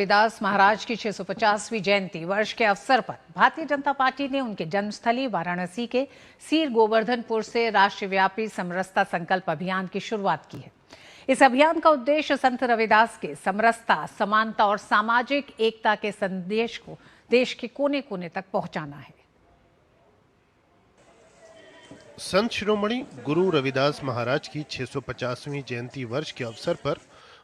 रविदास महाराज की 650वीं जयंती वर्ष के अवसर पर भारतीय जनता पार्टी ने उनके जन्मस्थली वाराणसी के सीर गोवर्धनपुर से राष्ट्रव्यापी समरसता संकल्प अभियान की शुरुआत की है। इस अभियान का उद्देश्य संत रविदास के समरसता, समानता और सामाजिक एकता के संदेश को देश के कोने कोने तक पहुंचाना है। संत शिरोमणि गुरु रविदास महाराज की 650वीं जयंती वर्ष के अवसर पर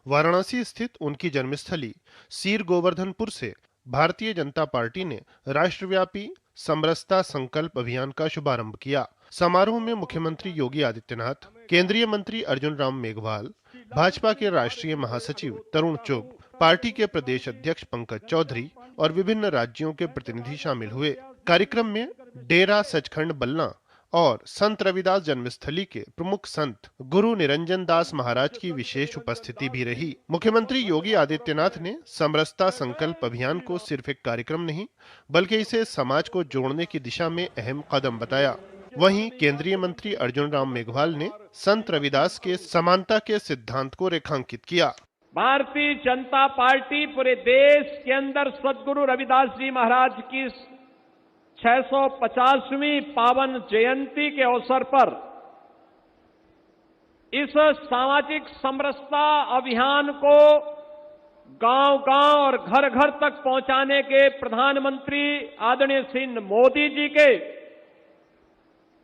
वाराणसी स्थित उनकी जन्मस्थली सीर गोवर्धनपुर से भारतीय जनता पार्टी ने राष्ट्रव्यापी समरसता संकल्प अभियान का शुभारंभ किया। समारोह में मुख्यमंत्री योगी आदित्यनाथ, केंद्रीय मंत्री अर्जुन राम मेघवाल, भाजपा के राष्ट्रीय महासचिव तरुण चुग, पार्टी के प्रदेश अध्यक्ष पंकज चौधरी और विभिन्न राज्यों के प्रतिनिधि शामिल हुए। कार्यक्रम में डेरा सचखंड बल्ला और संत रविदास जन्मस्थली के प्रमुख संत गुरु निरंजन दास महाराज की विशेष उपस्थिति भी रही। मुख्यमंत्री योगी आदित्यनाथ ने समरसता संकल्प अभियान को सिर्फ एक कार्यक्रम नहीं, बल्कि इसे समाज को जोड़ने की दिशा में अहम कदम बताया। वहीं केंद्रीय मंत्री अर्जुन राम मेघवाल ने संत रविदास के समानता के सिद्धांत को रेखांकित किया। भारतीय जनता पार्टी पूरे देश के अंदर सदगुरु रविदास जी महाराज की 650वीं पावन जयंती के अवसर पर इस सामाजिक समरसता अभियान को गांव-गांव और घर-घर तक पहुंचाने के प्रधानमंत्री आदरणीय श्री मोदी जी के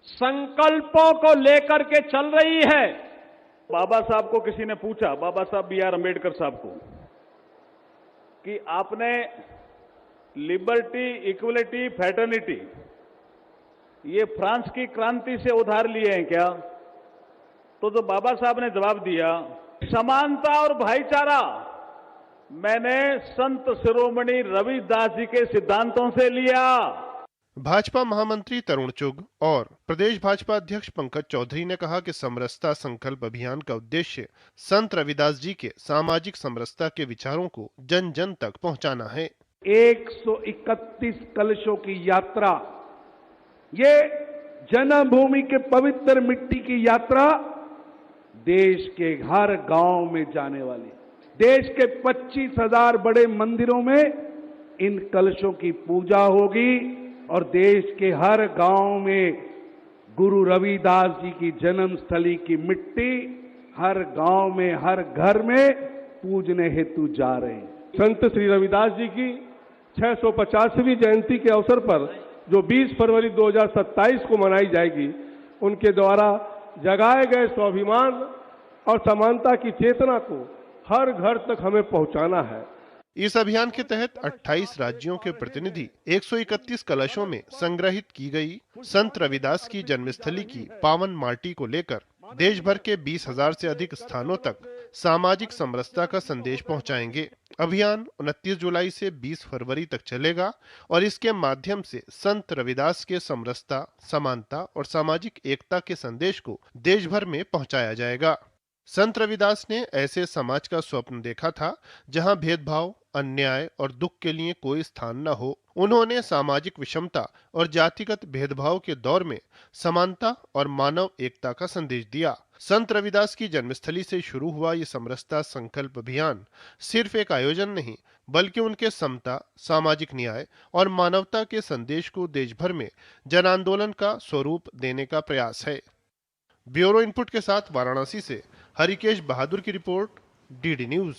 संकल्पों को लेकर के चल रही है। बाबा साहब को किसी ने पूछा, बाबा साहब B.R. अम्बेडकर साहब को, कि आपने लिबर्टी, इक्वलिटी, फ्रेटर्निटी ये फ्रांस की क्रांति से उधार लिए हैं क्या? तो बाबा साहब ने जवाब दिया, समानता और भाईचारा मैंने संत शिरोमणि रविदास जी के सिद्धांतों से लिया। भाजपा महामंत्री तरुण चुग और प्रदेश भाजपा अध्यक्ष पंकज चौधरी ने कहा कि समरसता संकल्प अभियान का उद्देश्य संत रविदास जी के सामाजिक समरसता के विचारों को जन जन तक पहुंचाना है। 131 कलशों की यात्रा, ये जन्मभूमि के पवित्र मिट्टी की यात्रा देश के हर गांव में जाने वाली, देश के 25,000 बड़े मंदिरों में इन कलशों की पूजा होगी और देश के हर गांव में गुरु रविदास जी की जन्मस्थली की मिट्टी हर गांव में, हर घर में पूजने हेतु जा रहे हैं। संत श्री रविदास जी की 650वीं जयंती के अवसर पर जो 20 फरवरी 2027 को मनाई जाएगी, उनके द्वारा जगाए गए स्वाभिमान और समानता की चेतना को हर घर तक हमें पहुंचाना है। इस अभियान के तहत 28 राज्यों के प्रतिनिधि 131 कलशों में संग्रहित की गई संत रविदास की जन्मस्थली की पावन माटी को लेकर देश भर के 20,000 से अधिक स्थानों तक सामाजिक समरसता का संदेश पहुंचाएंगे। अभियान 29 जुलाई से 20 फरवरी तक चलेगा और इसके माध्यम से संत रविदास के समरसता, समानता और सामाजिक एकता के संदेश को देश भर में पहुंचाया जाएगा। संत रविदास ने ऐसे समाज का स्वप्न देखा था जहां भेदभाव, अन्याय और दुख के लिए कोई स्थान न हो। उन्होंने सामाजिक विषमता और जातिगत भेदभाव के दौर में समानता और मानव एकता का संदेश दिया। संत रविदास की जन्मस्थली से शुरू हुआ ये समरसता संकल्प अभियान सिर्फ एक आयोजन नहीं, बल्कि उनके समता, सामाजिक न्याय और मानवता के संदेश को देश भर में जन आंदोलन का स्वरूप देने का प्रयास है। ब्यूरो इनपुट के साथ वाराणसी से हरिकेश बहादुर की रिपोर्ट, DD न्यूज।